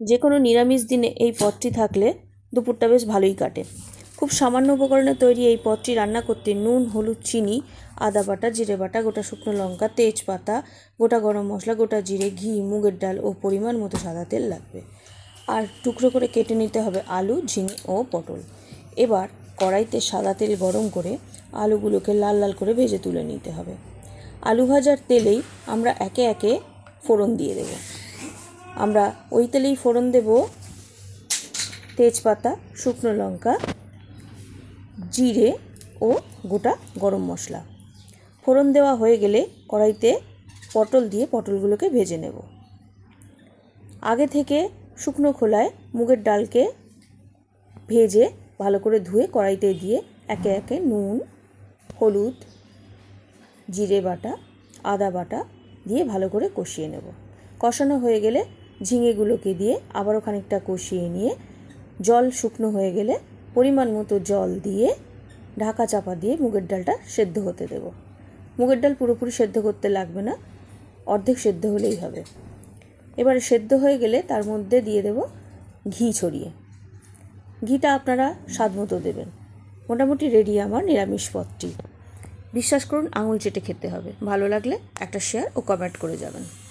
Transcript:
যে কোনো নিরামিষ দিনে এই পদটি থাকলে দুপুরটা বেশ ভালোই কাটে। খুব সামান্য উপকরণে তৈরি এই পদটি রান্না করতে নুন, হলুদ, চিনি, আদা বাটা, জিরে বাটা, গোটা শুকনো লঙ্কা, তেজপাতা, গোটা গরম মশলা, গোটা জিরে, ঘি, মুগের ডাল ও পরিমাণ মতো সাদা তেল লাগবে। আর টুকরো করে কেটে নিতে হবে আলু, ঝিঙে ও পটল। এবার কড়াইতে সাদা তেল গরম করে আলুগুলোকে লাল লাল করে ভেজে তুলে নিতে হবে। আলু ভাজার তেলেই আমরা একে একে ফোড়ন দিয়ে দেব। আমরা ওই তেলেই ফোড়ন দেব তেজপাতা, শুকনো লঙ্কা, জিরে ও গোটা গরম মশলা। ফোড়ন দেওয়া হয়ে গেলে কড়াইতে পটল দিয়ে পটলগুলোকে ভেজে নেব। আগে থেকে শুকনো খোলায় মুগের ডালকে ভেজে ভালো করে ধুয়ে কড়াইতে দিয়ে একে একে নুন, হলুদ, জিরে বাটা, আদা বাটা দিয়ে ভালো করে কষিয়ে নেব। কষানো হয়ে গেলে ঝিঙেগুলোকে দিয়ে আবারও খানিকটা কষিয়ে নিয়ে জল শুকনো হয়ে গেলে পরিমাণ মতো জল দিয়ে ঢাকা চাপা দিয়ে মুগের ডালটা সেদ্ধ হতে দেব। মুগের ডাল পুরোপুরি সেদ্ধ করতে লাগবে না, অর্ধেক সেদ্ধ হলেই হবে। এবারে সেদ্ধ হয়ে গেলে তার মধ্যে দিয়ে দেব ঘি ছড়িয়ে। ঘিটা আপনারা স্বাদ মতো দেবেন। মোটামুটি রেডি আমার নিরামিষ পদটি। বিশ্বাস করুন, আঙুল চেটে খেতে হবে। ভালো লাগলে একটা শেয়ার ও কমেন্ট করে যাবেন।